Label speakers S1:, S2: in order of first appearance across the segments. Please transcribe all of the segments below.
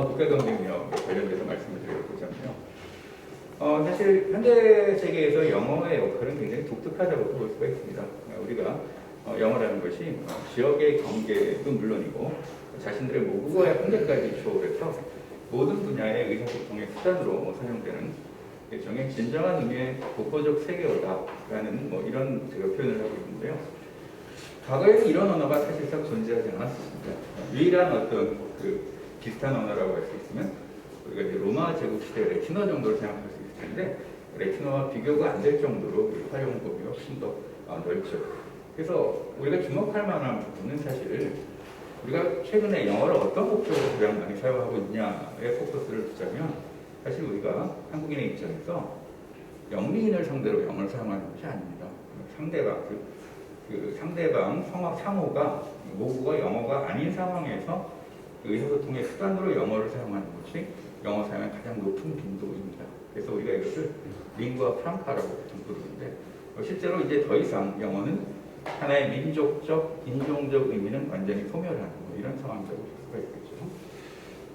S1: 국가경쟁력 관련돼서 말씀을 드려보자면요. 사실 현대 세계에서 영어의 역할은 굉장히 독특하다고 볼 수가 있습니다. 우리가 영어라는 것이 지역의 경계도 물론이고 자신들의 모국어의 한계까지 초월해서 모든 분야의 의사소통의 수단으로 사용되는 일종의 진정한 의미의 독보적 세계어다라는 이런 제가 표현을 하고 있는데요. 과거에는 이런 언어가 사실상 존재하지 않았습니다. 유일한 어떤 비슷한 언어라고 할 수 있으면 우리가 이제 로마 제국 시대 레티너 정도로 생각할 수 있을 텐데 레티너와 비교가 안 될 정도로 활용 범위 훨씬 더 넓죠. 그래서 우리가 주목할 만한 부분은 사실 우리가 최근에 영어를 어떤 목적으로 가장 많이 사용하고 있냐에 포커스를 두자면 사실 우리가 한국인의 입장에서 영미인을 상대로 영어를 사용하는 것이 아닙니다. 상대방 상호가 모국어 영어가 아닌 상황에서 의사소통의 수단으로 영어를 사용하는 것이 영어 사용의 가장 높은 빈도입니다. 그래서 우리가 이것을 링구아 프랑카라고 부르는데 실제로 이제 더 이상 영어는 하나의 민족적, 인종적 의미는 완전히 소멸하는 이런 상황이라고 볼 수가 있겠죠.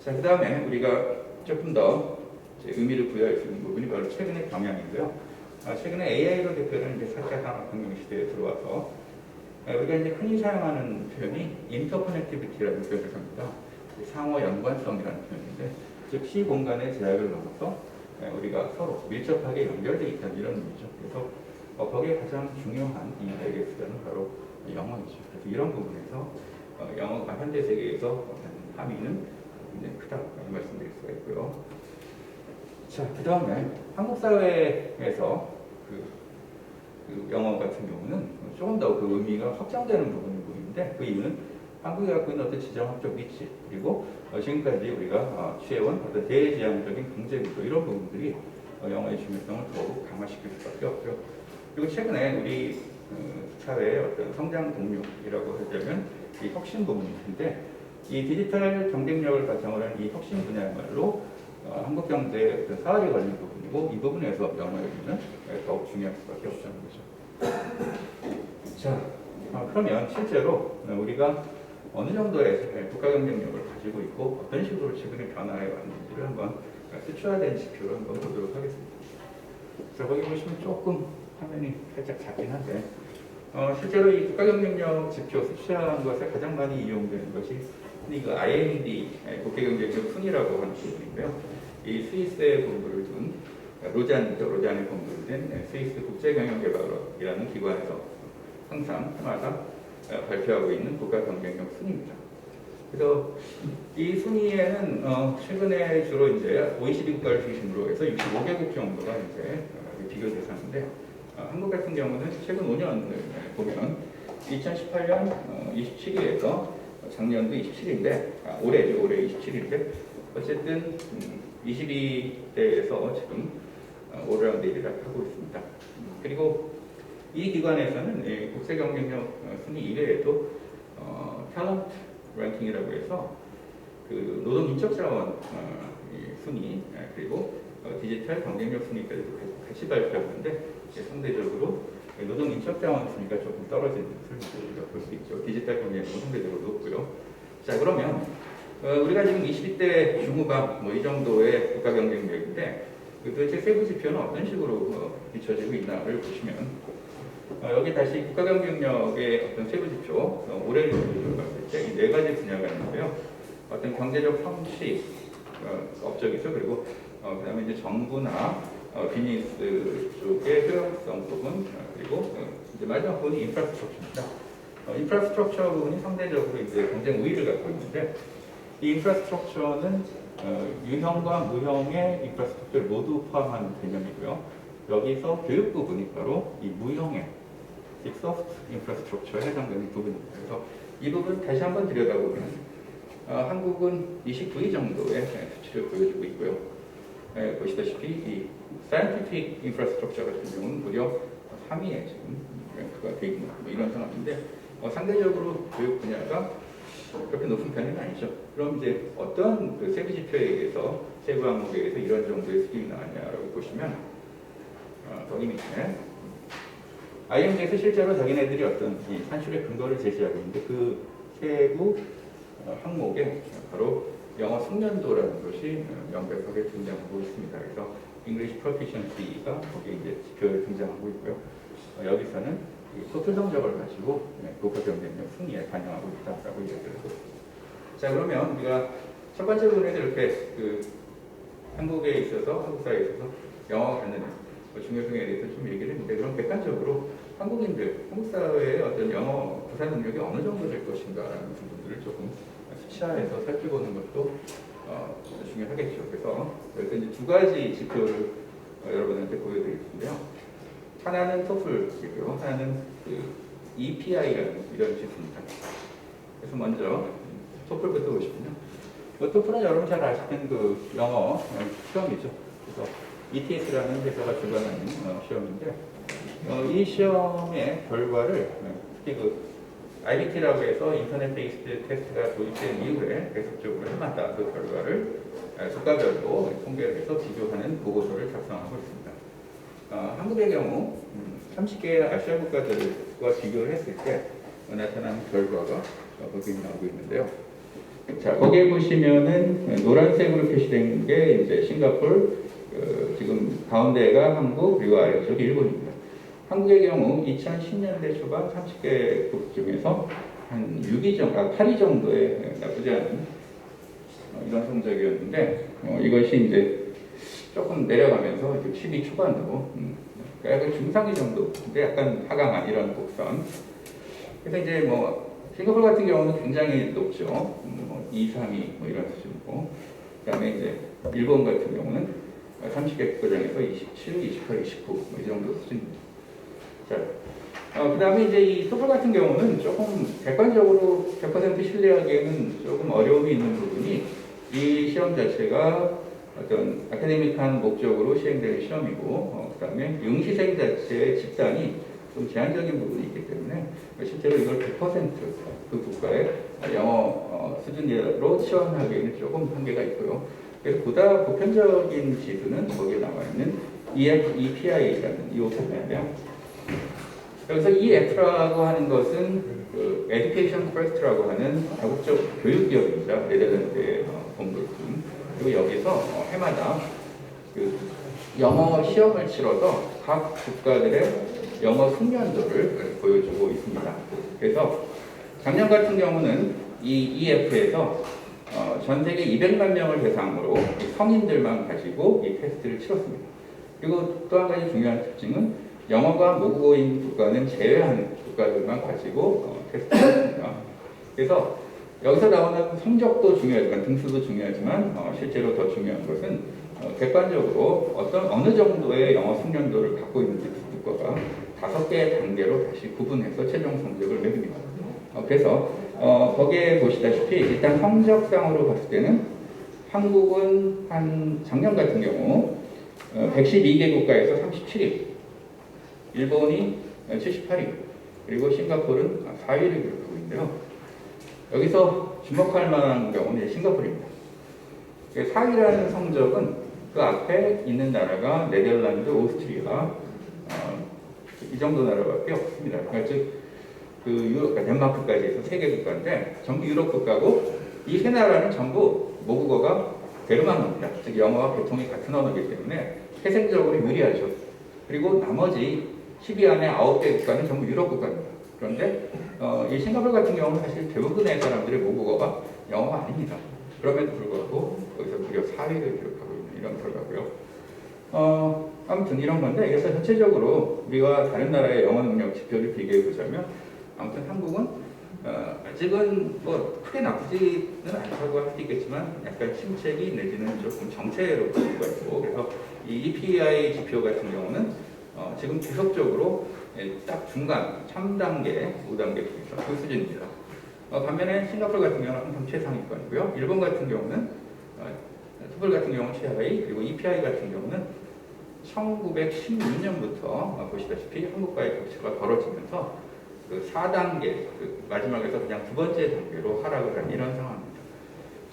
S1: 자, 그 다음에 우리가 조금 더 의미를 부여할 수 있는 부분이 바로 최근의 경향이고요. 최근에 AI로 대표되는 4차 산업혁명 시대에 들어와서 우리가 이제 흔히 사용하는 표현이 인터커넥티비티라는 표현을 합니다. 상호 연관성이라는 표현인데, 즉 시공간의 제약을 넘어서 우리가 서로 밀접하게 연결되어 있다는 이런 의미죠. 그래서 거기에 가장 중요한 이 대개 수단은 바로 영어이죠. 그래서 이런 부분에서 영어가 현대 세계에서 함의는 굉장히 크다고 말씀드릴 수가 있고요. 자, 그 다음에 한국 사회에서 영어 같은 경우는 조금 더 그 의미가 확장되는 부분이 보이는데 그 이유는 한국이 갖고 있는 어떤 지정학적 위치 그리고 지금까지 우리가 취해온 어떤 대지향적인 경제구조 이런 부분들이 영어의 중요성을 더욱 강화시킬 수밖에 없죠. 그리고 최근에 우리 사회의 어떤 성장 동력이라고 하자면 이 혁신 부분인데 이 디지털 경쟁력을 바탕으로 한 이 혁신 분야야말로 한국 경제의 어떤 사활이 걸린 부분이고 이 부분에서 영어의 의미는 더욱 중요할 수밖에 없다는 거죠. 자, 그러면 실제로 우리가 어느 정도의 국가 경쟁력을 가지고 있고 어떤 식으로 최근에 변화해 왔는지를 한번 수치화된 지표로 한번 보도록 하겠습니다. 자, 거기 보시면 조금 화면이 살짝 작긴 한데 실제로 이 국가 경쟁력 지표 수치화한 것에 가장 많이 이용되는 것이 이거 IMD 국가 경쟁력 순위라고 하는 부분인데요. 이 스위스에 본부를 둔 로잔이죠. 로잔에 본부를 둔 스위스 국제경영개발원이라는 기관에서 항상 해마다 발표하고 있는 국가 경쟁력 순위입니다. 그래서 이 순위에는 최근에 주로 이제 OECD 국가를 중심으로 해서 65개국 정도가 이제 비교 대상인데 한국 같은 경우는 최근 5년을 보면 2018년 27위에서 작년도 27위인데 올해 27위인데 어쨌든 22대에서 지금 올라운드 1위를 하고 있습니다. 그리고 이 기관에서는 국제 경쟁력 순위 이외에도 탤런트 랭킹이라고 해서 그 노동 인적 자원 순위 그리고 디지털 경쟁력 순위까지도 같이 발표하는데 상대적으로 노동 인적 자원 순위가 조금 떨어지는 것을 우리가 볼 수 있죠. 디지털 경쟁력은 상대적으로 높고요. 자, 그러면 우리가 지금 22대 중후반 이 정도의 국가 경쟁력인데 도대체 세부 지표는 어떤 식으로 비춰지고 있나를 보시면 여기 다시 국가 경쟁력의 어떤 세부 지표 올해를 봤을 때 이 4가지 분야가 있는데요. 어떤 경제적 성취 업적이죠. 그리고 그다음에 이제 정부나 비즈니스 쪽의 효용성 부분 그리고 이제 마지막 부분이 인프라스트럭처입니다. 인프라스트럭처 부분이 상대적으로 이제 경쟁 우위를 갖고 있는데 이 인프라스트럭처는 유형과 무형의 인프라스트럭처를 모두 포함한 개념이고요. 여기서 교육 부분이 바로 이 무형의 소프트 인프라스트럭처에 해당되는 부분입니다. 그래서 이 부분 다시 한번 들여다보면 한국은 29위 정도의 수치를 보여주고 있고요. 보시다시피 이 사이언티픽 인프라스트럭처 같은 경우는 무려 3위에 지금 랭크가 되어 있는 이런 상황인데 상대적으로 교육 분야가 그렇게 높은 편은 아니죠. 그럼 이제 어떤 세부 지표에 의해서 세부 항목에 의해서 이런 정도의 수준이 나왔냐라고 보시면 거기 밑에 IMD에서 실제로 자기네들이 어떤 이 산출의 근거를 제시하고 있는데 그 세부 항목에 바로 영어 숙련도라는 것이 명백하게 등장하고 있습니다. 그래서 English Proficiency가 거기에 이제 지표에 등장하고 있고요. 여기서는 이 토플 성적을 가지고 교과 경쟁력 승리에 반영하고 있다라고 얘기를 하고 있습니다. 자, 그러면 우리가 첫 번째 부분에서 이렇게 한국에 있어서 한국 사회에 있어서 영어가 갖는 중요성에 대해서 좀 얘기를 했는데, 그럼 객관적으로 한국인들, 한국 사회의 어떤 영어 구사 능력이 어느 정도 될 것인가라는 부분들을 조금 수치화해서 살펴보는 것도 중요하겠죠. 그래서 여기서 이제 두 가지 지표를 여러분한테 보여드리겠는데요. 하나는 토플이고요, 하나는 EPI라는 이런 지수입니다. 그래서 먼저 토플부터 보시면요. 토플은 여러분 잘 아시는 영어 시험이죠. 그래서 ETS라는 회사가 주관하는 시험인데, 이 시험의 결과를 특히 IBT라고 해서 인터넷 베이스드 테스트가 도입된 이후에 계속적으로 해마다 그 결과를 국가별로 통계를 해서 비교하는 보고서를 작성하고 있습니다. 한국의 경우 30개 아시아 국가들과 비교를 했을 때 나타난 결과가 거기 나오고 있는데요. 자, 거기에 보시면은 노란색으로 표시된 게 이제 싱가포르, 지금 가운데가 한국, 그리고 아래쪽이 일본입니다. 한국의 경우 2010년대 초반 30개국 중에서 한 6위 정도, 8위 정도의 나쁘지 않은 이런 성적이었는데, 이것이 이제 조금 내려가면서 10위 초반으로 약간 중상위 정도, 근데 약간 하강한 이런 곡선. 그래서 이제 싱가포르 같은 경우는 굉장히 높죠. 2, 3위 이런 수준이고, 그다음에 이제 일본 같은 경우는 30개 국가장에서 27, 28, 29 이 정도 수준입니다. 자, 그다음에 이제 이 토플 같은 경우는 조금 객관적으로 100% 신뢰하기에는 조금 어려움이 있는 부분이, 이 시험 자체가 어떤 아카데믹한 목적으로 시행되는 시험이고, 그다음에 응시생 자체의 집단이 좀 제한적인 부분이 있기 때문에 실제로 이걸 100%그 국가의 영어 수준으로 지원하기에는 조금 한계가 있고요. 그래서 보다 보편적인 지수는 거기에 나와 있는 EPI라는 이 부분인데요. 여기서 EF라고 하는 것은 Education First라고 하는 다국적 교육기업입니다. 네덜란드의 본부품. 그리고 여기서 해마다 영어 시험을 치러서 각 국가들의 영어 숙련도를 보여주고 있습니다. 그래서 작년 같은 경우는 이 EF에서 전 세계 200만 명을 대상으로 성인들만 가지고 이 테스트를 치렀습니다. 그리고 또 한 가지 중요한 특징은 영어가 모국어인 국가는 제외한 국가들만 가지고 테스트를 했습니다. 그래서 여기서 나오는 성적도 중요하지만, 등수도 중요하지만 실제로 더 중요한 것은 객관적으로 어느 정도의 영어 숙련도를 갖고 있는지 그 국가가 5개의 단계로 다시 구분해서 최종 성적을 매깁니다. 그래서 거기에 보시다시피 일단 성적상으로 봤을 때는 한국은 한 작년 같은 경우 112개 국가에서 37위, 일본이 78위, 그리고 싱가포르는 4위를 기록하고 있는데요. 여기서 주목할 만한 경우는 싱가포르입니다. 4위라는 성적은 그 앞에 있는 나라가 네덜란드, 오스트리아, 이 정도 나라밖에 없습니다. 그러니까 즉 유럽, 덴마크까지 해서 3개 국가인데 전부 유럽 국가고, 이 세 나라는 전부 모국어가 게르만어입니다. 즉 영어와 계통이 같은 언어이기 때문에 태생적으로 유리하죠. 그리고 나머지 10위 안에 9개 국가는 전부 유럽 국가입니다. 그런데 이 싱가포르 같은 경우는 사실 대부분의 사람들의 모국어가 영어가 아닙니다. 그럼에도 불구하고 거기서 무려 4위를 기록하고 있는 이런 결과고요. 아무튼 이런 건데, 그래서 전체적으로 우리와 다른 나라의 영어 능력 지표를 비교해 보자면, 아무튼 한국은 아직은 크게 나쁘지는 않다고 할 수 있겠지만 약간 침체기 내지는 조금 정체로 볼 수가 있고, 그래서 이 EPI 지표 같은 경우는 지금 계속적으로 딱 중간 3단계, 5단계 그 수준입니다. 반면에 싱가포르 같은 경우는 항상 최상위권이고요. 일본 같은 경우는 토플 같은 경우는 최하위, 그리고 EPI 같은 경우는 1916년부터 보시다시피 한국과의 격차가 벌어지면서 4단계, 마지막에서 그냥 두 번째 단계로 하락을 한 이런 상황입니다.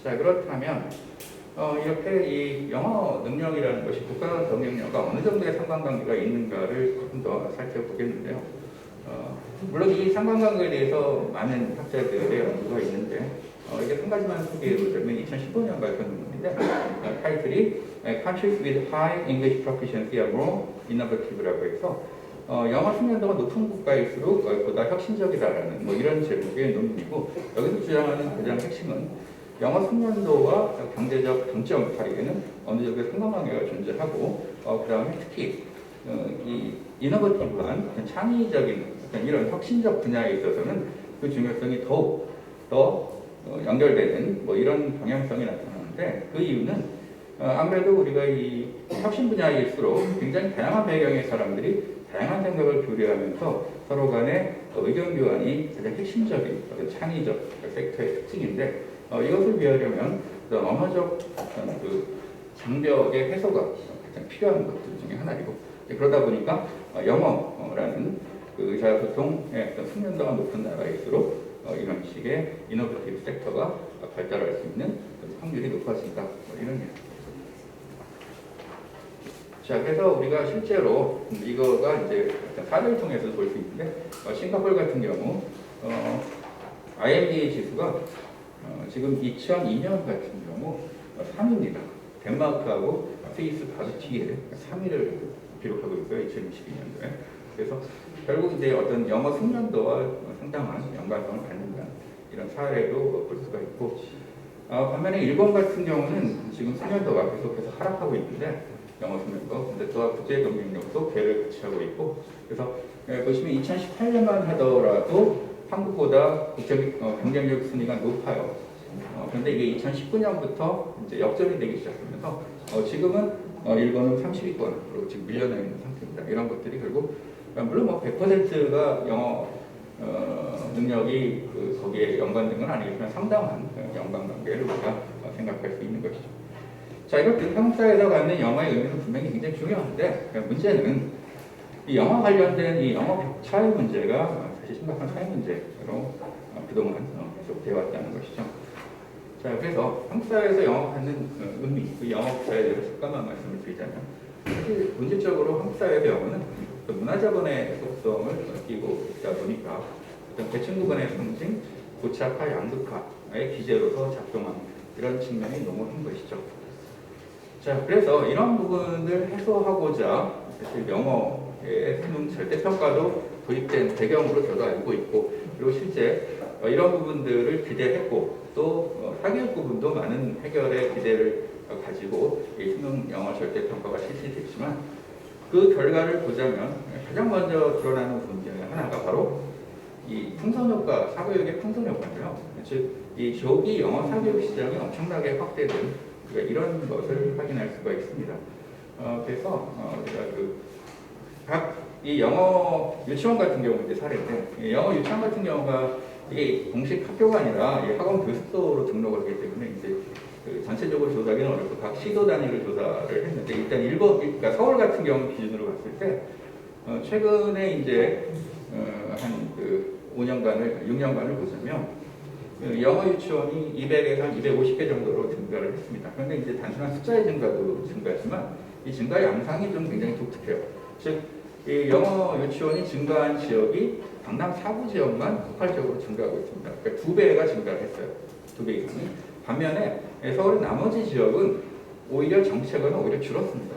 S1: 자, 그렇다면 이렇게 이 영어 능력이라는 것이 국가 경쟁력과 어느 정도의 상관관계가 있는가를 조금 더 살펴보겠는데요. 물론 이 상관관계에 대해서 많은 학자들의 연구가 있는데, 이게 한 가지만 소개해보자면 2015년 발표 논문인데 타이틀이 Countries with High English Proficiency are More Innovative라고 해서 영어 숙련도가 높은 국가일수록 보다 혁신적이다라는 뭐 이런 제목의 논문이고 여기서 주장하는 가장 핵심은 영어 숙련도와 경제적 장점 사이에는 어느 정도의 상관관계가 존재하고 그 다음에 특히 이 이노버티브한 창의적인 이런 혁신적 분야에 있어서는 그 중요성이 더욱 더 연결되는 뭐 이런 방향성이 나타나는데 그 이유는 아무래도 우리가 이 혁신 분야일수록 굉장히 다양한 배경의 사람들이 다양한 생각을 교류하면서 서로 간의 의견 교환이 가장 핵심적인 창의적 섹터의 특징인데 이것을 위하려면 언어적 그 장벽의 해소가 가장 필요한 것들 중에 하나이고 그러다 보니까 영어라는 그 의사소통의 숙련도가 높은 나라일수록 이런 식의 이노베이티브 섹터가 발달할 수 있는 확률이 높아진다. 이런 이야기입니다. 자, 그래서 우리가 실제로 이거가 이제 사례를 통해서 볼 수 있는데 싱가포르 같은 경우 IMD 지수가 지금 2002년 같은 경우 3위입니다. 덴마크하고 스위스 바로 뒤에 3위를 기록하고 있어요. 2022년도에. 그래서 결국 이제 어떤 영어 숙련도와 상당한 연관성을 갖는다. 이런 사례도 볼 수가 있고 반면에 일본 같은 경우는 지금 숙련도가 계속해서 하락하고 있는데 영어 숙련도 근데 또한 국제경쟁력도 배를 같이하고 있고 그래서 보시면 2018년만 하더라도 한국보다 경쟁력 순위가 높아요. 그런데 이게 2019년부터 이제 역전이 되기 시작하면서 지금은 일본은 30위권으로 지금 밀려나 있는 상태입니다. 이런 것들이 결국 물론 뭐 100%가 영어 능력이 거기에 연관된 건 아니지만 상당한 연관관계를 우리가 생각할 수 있는 것이죠. 자, 이렇게 한국 사회에서 갖는 영어의 의미는 분명히 굉장히 중요한데 문제는 이 영어 관련된 이 영어 격차의 문제가 사실 심각한 사회 문제로 그동안 계속 되어왔다는 것이죠. 자, 그래서 한국 사회에서 영어 갖는 의미, 그 영어 격차에 대해서 잠깐만 말씀을 드리자면 사실 본질적으로 한국 사회의 영어는 문화자본의 속성을 띠고 있다 보니까 어떤 계층구분의 상징, 고착화, 양극화의 기제로서 작동하는 이런 측면이 너무한 것이죠. 자, 그래서 이런 부분을 해소하고자 사실 영어의 수능 절대평가도 도입된 배경으로 저도 알고 있고 그리고 실제 이런 부분들을 기대했고 또 사교육 부분도 많은 해결의 기대를 가지고 이 수능 영어 절대평가가 실시됐지만 그 결과를 보자면 가장 먼저 드러나는 부분 중에 하나가 바로 이 풍선효과, 사교육의 풍선효과인데요. 즉, 이 조기 영어 사교육 시장이 엄청나게 확대된 이런 것을 확인할 수가 있습니다. 그래서 우리가 이 영어 유치원 같은 경우인데 사례인데 영어 유치원 같은 경우가 이게 공식 학교가 아니라 학원 교습소로 등록을 하기 때문에 이제 전체적으로 조사하기는 어렵고 각 시도 단위로 조사를 했는데 일단 그러니까 서울 같은 경우 기준으로 봤을 때 최근에 이제 한 5년간을 6년간을 보자면 영어 유치원이 200에서 250개 정도로 증가를 했습니다. 그런데 이제 단순한 숫자의 증가도 증가했지만 이 증가 양상이 좀 굉장히 독특해요. 즉, 이 영어 유치원이 증가한 지역이 강남 4구 지역만 폭발적으로 증가하고 있습니다. 그러니까 2배가 증가를 했어요. 2배 이상이. 반면에 서울의 나머지 지역은 오히려 정체가 오히려 줄었습니다.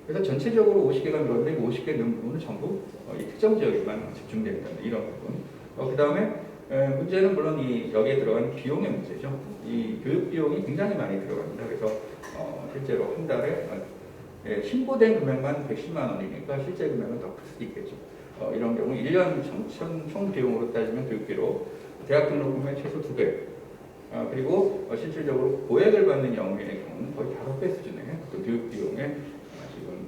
S1: 그래서 전체적으로 50개가 늘었는데 50개 는 부분은 전부 이 특정 지역에만 집중된다는 이런 부분. 그 다음에 문제는 물론 여기에 들어간 비용의 문제죠. 이 교육 비용이 굉장히 많이 들어갑니다. 그래서 실제로 한 달에 신고된 금액만 110만 원이니까 실제 금액은 더 클 수도 있겠죠. 이런 경우 1년 총 비용으로 따지면 교육비로 대학 등록금의 최소 2배 그리고 실질적으로 고액을 받는 영어인의 경우는 거의 5배 수준의 교육 비용에 지금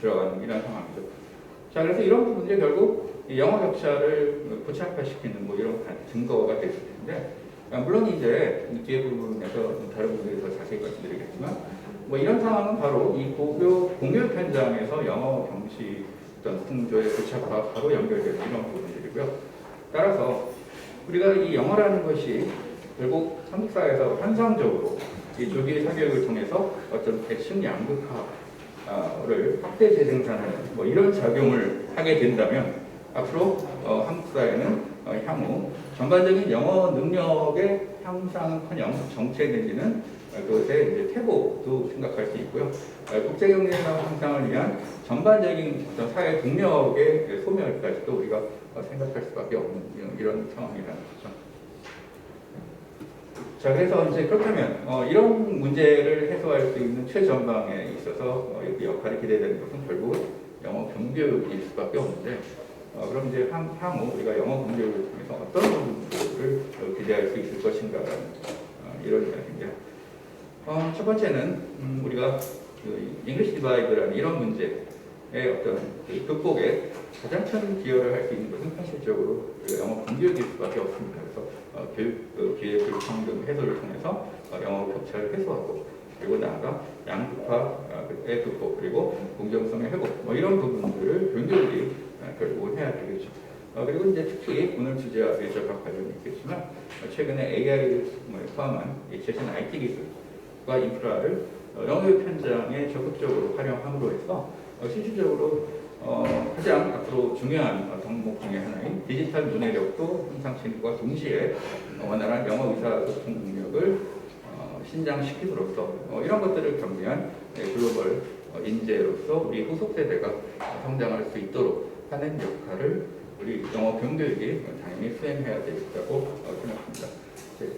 S1: 들어가는 이런 상황이죠. 자, 그래서 이런 부분들이 결국 영어 격차를 고착화시키는 뭐 이런 증거가 됐을 텐데 물론 이제 뒤에 부분에서 다른 부분에 더 자세히 말씀드리겠지만 뭐 이런 상황은 바로 이 공교육 현장에서 영어 경시 어떤 풍조의 고착화가 바로 연결되는 이런 부분들이고요. 따라서 우리가 이 영어라는 것이 결국 한국 사회에서 현상적으로 이 조기 사교육을 통해서 어떤 계층 양극화를 확대 재생산하는 뭐 이런 작용을 하게 된다면 앞으로 한국 사회는 향후 전반적인 영어 능력의 향상은커녕 정체 내지는 그것의 이제 퇴보도 생각할 수 있고요. 국제경제 향상을 위한 전반적인 어떤 사회 동력의 소멸까지도 우리가 생각할 수밖에 없는 이런 상황이라는 거죠. 자, 그래서 이제 그렇다면 이런 문제를 해소할 수 있는 최전방에 있어서 여기 역할이 기대되는 것은 결국은 영어 공교육일 수밖에 없는데, 그럼 이제 향후 우리가 영어 공교육을 통해서 어떤 부분들을 기대할 수 있을 것인가라는 이런 이야기입니다. 첫 번째는 우리가 그 잉글리시 디바이드라는 이런 문제의 어떤 그 극복에 가장 큰 기여를 할 수 있는 것은 현실적으로 영어 공교육일 수밖에 없습니다. 그래서 기회 불평등 해소를 통해서 영어 격차를 해소하고, 그리고 나아가 양극화의 극복, 그리고 공정성의 회복, 이런 부분들을 교육이 결국은 해야 되겠죠. 그리고 이제 특히 오늘 주제와 밀접한 관련이 있겠지만, 최근에 AI를 포함한 최신 IT 기술과 인프라를 영어교육 현장에 적극적으로 활용함으로 해서 실질적으로 가장 앞으로 중요한 덕목 중에 하나인 디지털 문해력도 향상시킴과 동시에 원활한 영어 의사소통 능력을 신장시킴으로써 이런 것들을 겸비한 글로벌 인재로서 우리 후속 세대가 성장할 수 있도록 하는 역할을 우리 영어 경교육이 당연히 수행해야 되겠다고 생각합니다.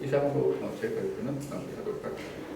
S1: 이상으로 제 발표는 마무리하도록 하겠습니다.